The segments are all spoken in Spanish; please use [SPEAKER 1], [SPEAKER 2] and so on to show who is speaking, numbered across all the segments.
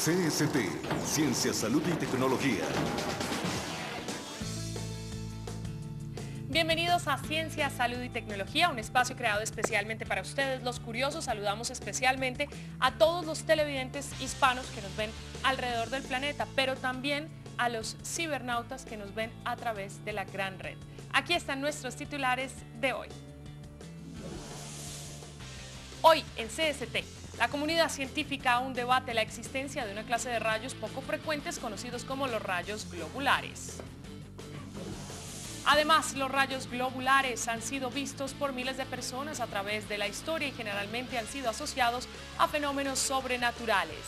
[SPEAKER 1] CST, Ciencia, Salud y Tecnología.
[SPEAKER 2] Bienvenidos a Ciencia, Salud y Tecnología, un espacio creado especialmente para ustedes, los curiosos. Saludamos especialmente a todos los televidentes hispanos que nos ven alrededor del planeta, pero también a los cibernautas que nos ven a través de la gran red. Aquí están nuestros titulares de hoy. Hoy en CST, la comunidad científica aún debate la existencia de una clase de rayos poco frecuentes conocidos como los rayos globulares. Además, los rayos globulares han sido vistos por miles de personas a través de la historia y generalmente han sido asociados a fenómenos sobrenaturales.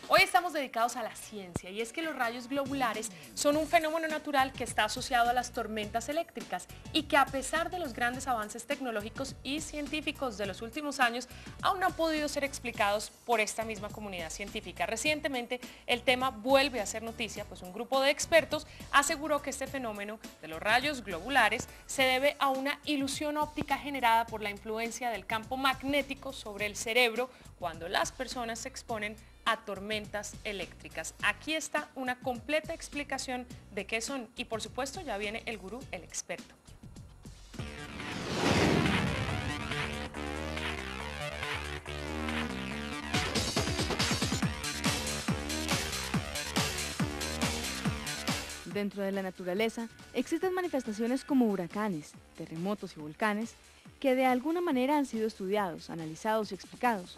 [SPEAKER 2] Hoy estamos dedicados a la ciencia y es que los rayos globulares son un fenómeno natural que está asociado a las tormentas eléctricas y que a pesar de los grandes avances tecnológicos y científicos de los últimos años, aún no han podido ser explicados por esta misma comunidad científica. Recientemente el tema vuelve a ser noticia, pues un grupo de expertos aseguró que este fenómeno de los rayos globulares se debe a una ilusión óptica generada por la influencia del campo magnético sobre el cerebro cuando las personas se exponen a tormentas eléctricas. Aquí está una completa explicación de qué son y por supuesto ya viene el gurú, el experto.
[SPEAKER 3] Dentro de la naturaleza existen manifestaciones como huracanes, terremotos y volcanes que de alguna manera han sido estudiados, analizados y explicados,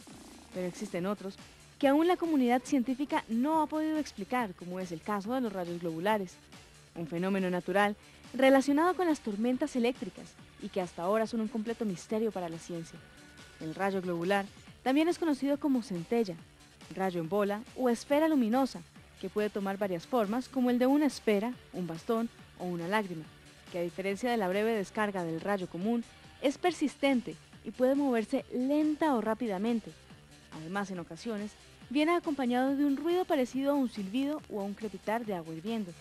[SPEAKER 3] pero existen otros que aún la comunidad científica no ha podido explicar, como es el caso de los rayos globulares, un fenómeno natural relacionado con las tormentas eléctricas y que hasta ahora son un completo misterio para la ciencia. El rayo globular también es conocido como centella, rayo en bola o esfera luminosa, que puede tomar varias formas como el de una esfera, un bastón o una lágrima, que a diferencia de la breve descarga del rayo común, es persistente y puede moverse lenta o rápidamente. Además, en ocasiones, viene acompañado de un ruido parecido a un silbido o a un crepitar de agua hirviendo.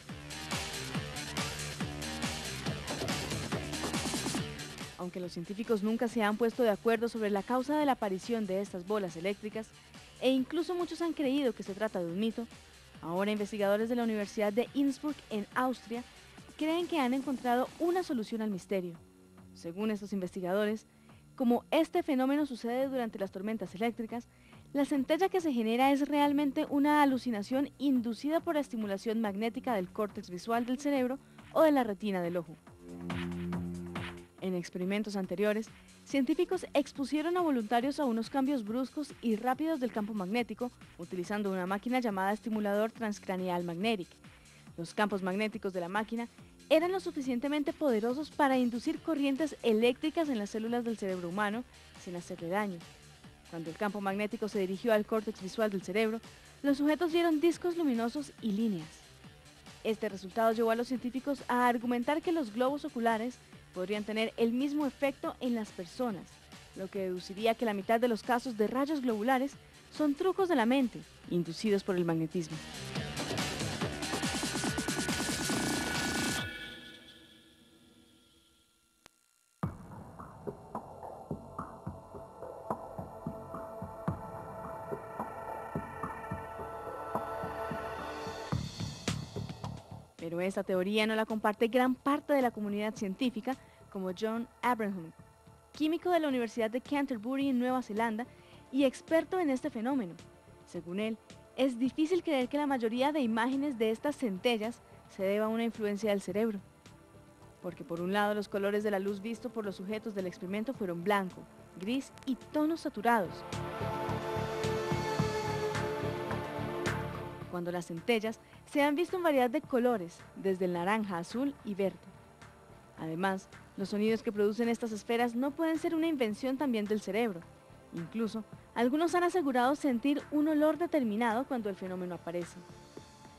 [SPEAKER 3] Aunque los científicos nunca se han puesto de acuerdo sobre la causa de la aparición de estas bolas eléctricas, e incluso muchos han creído que se trata de un mito, ahora investigadores de la Universidad de Innsbruck en Austria creen que han encontrado una solución al misterio. Según estos investigadores, como este fenómeno sucede durante las tormentas eléctricas, la centella que se genera es realmente una alucinación inducida por la estimulación magnética del córtex visual del cerebro o de la retina del ojo. En experimentos anteriores, científicos expusieron a voluntarios a unos cambios bruscos y rápidos del campo magnético utilizando una máquina llamada estimulador transcraneal magnetic. Los campos magnéticos de la máquina eran lo suficientemente poderosos para inducir corrientes eléctricas en las células del cerebro humano sin hacerle daño. Cuando el campo magnético se dirigió al córtex visual del cerebro, los sujetos vieron discos luminosos y líneas. Este resultado llevó a los científicos a argumentar que los globos oculares podrían tener el mismo efecto en las personas, lo que deduciría que la mitad de los casos de rayos globulares son trucos de la mente, inducidos por el magnetismo. Pero esta teoría no la comparte gran parte de la comunidad científica, como John Abraham, químico de la Universidad de Canterbury en Nueva Zelanda y experto en este fenómeno. Según él, es difícil creer que la mayoría de imágenes de estas centellas se deba a una influencia del cerebro. Porque por un lado los colores de la luz visto por los sujetos del experimento fueron blanco, gris y tonos saturados. Cuando las centellas se han visto en variedad de colores, desde el naranja, azul y verde. Además, los sonidos que producen estas esferas no pueden ser una invención también del cerebro. Incluso, algunos han asegurado sentir un olor determinado cuando el fenómeno aparece.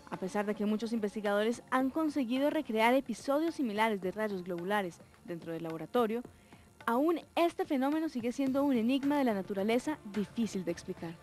[SPEAKER 3] A pesar de que muchos investigadores han conseguido recrear episodios similares de rayos globulares dentro del laboratorio, aún este fenómeno sigue siendo un enigma de la naturaleza difícil de explicar.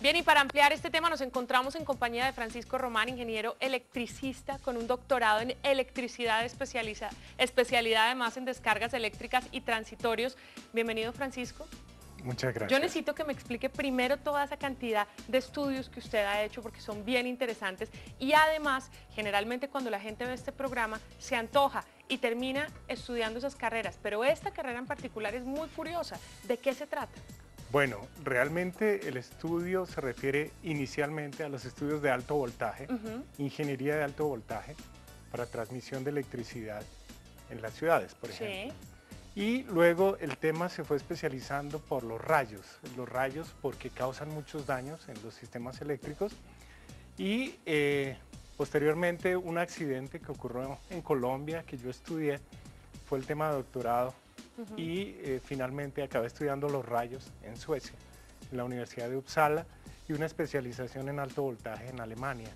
[SPEAKER 2] Bien, y para ampliar este tema nos encontramos en compañía de Francisco Román, ingeniero electricista con un doctorado en electricidad especialidad además en descargas eléctricas y transitorios. Bienvenido, Francisco.
[SPEAKER 4] Muchas gracias.
[SPEAKER 2] Yo necesito que me explique primero toda esa cantidad de estudios que usted ha hecho porque son bien interesantes y además, generalmente cuando la gente ve este programa se antoja y termina estudiando esas carreras, pero esta carrera en particular es muy curiosa. ¿De qué se trata?
[SPEAKER 4] Bueno, realmente el estudio se refiere inicialmente a los estudios de alto voltaje, ingeniería de alto voltaje para transmisión de electricidad en las ciudades, por ejemplo. Sí. Y luego el tema se fue especializando por los rayos porque causan muchos daños en los sistemas eléctricos y posteriormente un accidente que ocurrió en Colombia que yo estudié fue el tema de doctorado. Y finalmente acabé estudiando los rayos en Suecia, en la Universidad de Uppsala y una especialización en alto voltaje en Alemania.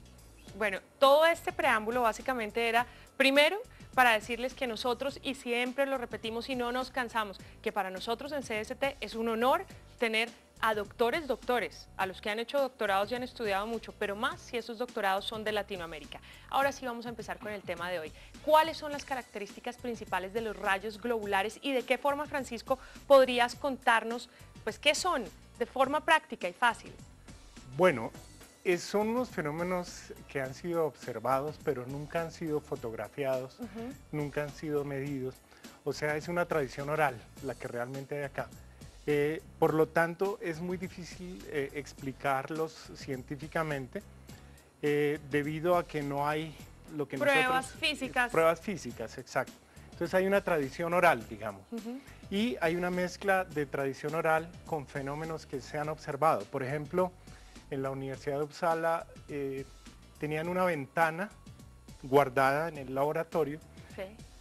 [SPEAKER 2] Bueno, todo este preámbulo básicamente era, primero, para decirles que nosotros, y siempre lo repetimos y no nos cansamos, que para nosotros en CST es un honor tener a doctores, a los que han hecho doctorados y han estudiado mucho, pero más si esos doctorados son de Latinoamérica. Ahora sí vamos a empezar con el tema de hoy. ¿Cuáles son las características principales de los rayos globulares y de qué forma, Francisco, podrías contarnos, pues, qué son de forma práctica y fácil?
[SPEAKER 4] Bueno, son unos fenómenos que han sido observados, pero nunca han sido fotografiados, nunca han sido medidos. O sea, es una tradición oral la que realmente hay acá. Por lo tanto, es muy difícil explicarlos científicamente debido a que no hay lo que
[SPEAKER 2] pruebas físicas.
[SPEAKER 4] Pruebas físicas, exacto. Entonces hay una tradición oral, digamos, y hay una mezcla de tradición oral con fenómenos que se han observado. Por ejemplo, en la Universidad de Uppsala tenían una ventana guardada en el laboratorio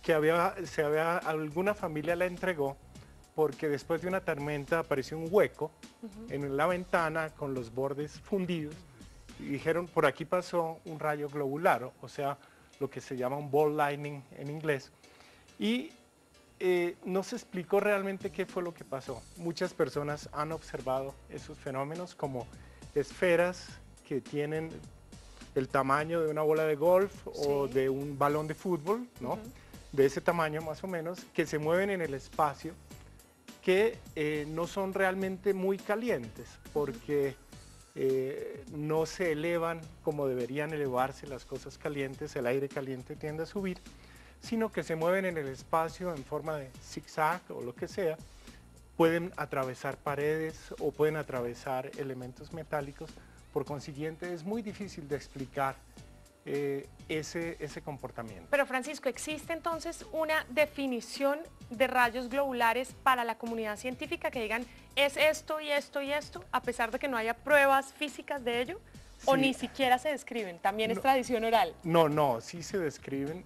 [SPEAKER 4] que alguna familia la entregó porque después de una tormenta apareció un hueco en la ventana con los bordes fundidos y dijeron, por aquí pasó un rayo globular, o sea, lo que se llama un ball lightning en inglés. Y no se explicó realmente qué fue lo que pasó. Muchas personas han observado esos fenómenos como esferas que tienen el tamaño de una bola de golf o de un balón de fútbol, ¿no? De ese tamaño más o menos, que se mueven en el espacio, que no son realmente muy calientes porque no se elevan como deberían elevarse las cosas calientes, el aire caliente tiende a subir, sino que se mueven en el espacio en forma de zigzag o lo que sea, pueden atravesar paredes o pueden atravesar elementos metálicos, por consiguiente es muy difícil de explicar ese comportamiento.
[SPEAKER 2] Pero Francisco, ¿existe entonces una definición de rayos globulares para la comunidad científica que digan es esto y esto y esto, a pesar de que no haya pruebas físicas de ello? Sí. ¿O ni siquiera se describen? ¿También es tradición oral?
[SPEAKER 4] No, sí se describen,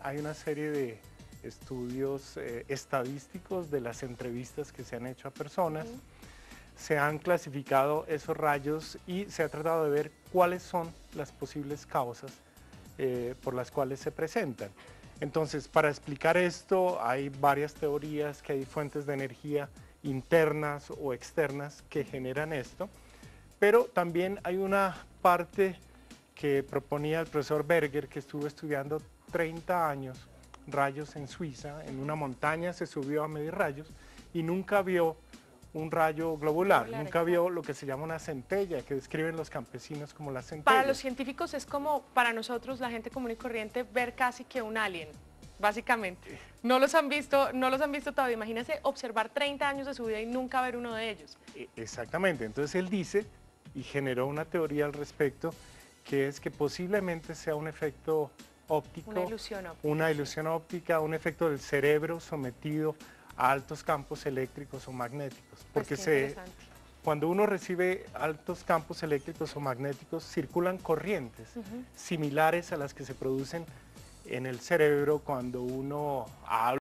[SPEAKER 4] hay una serie de estudios estadísticos de las entrevistas que se han hecho a personas. Se han clasificado esos rayos y se ha tratado de ver cuáles son las posibles causas por las cuales se presentan. Entonces, para explicar esto, hay varias teorías, que hay fuentes de energía internas o externas que generan esto, pero también hay una parte que proponía el profesor Berger, que estuvo estudiando 30 años rayos en Suiza, en una montaña se subió a medir rayos y nunca vio un rayo globular, nunca vio lo que se llama una centella, que describen los campesinos como la centella.
[SPEAKER 2] Para los científicos es como para nosotros, la gente común y corriente, ver casi que un alien, básicamente. No los han visto todavía. Imagínense observar 30 años de su vida y nunca ver uno de ellos.
[SPEAKER 4] Exactamente, entonces él dice, y generó una teoría al respecto, que es que posiblemente sea un efecto óptico, una ilusión óptica, un efecto del cerebro sometido a altos campos eléctricos o magnéticos, porque cuando uno recibe altos campos eléctricos o magnéticos circulan corrientes similares a las que se producen en el cerebro cuando uno habla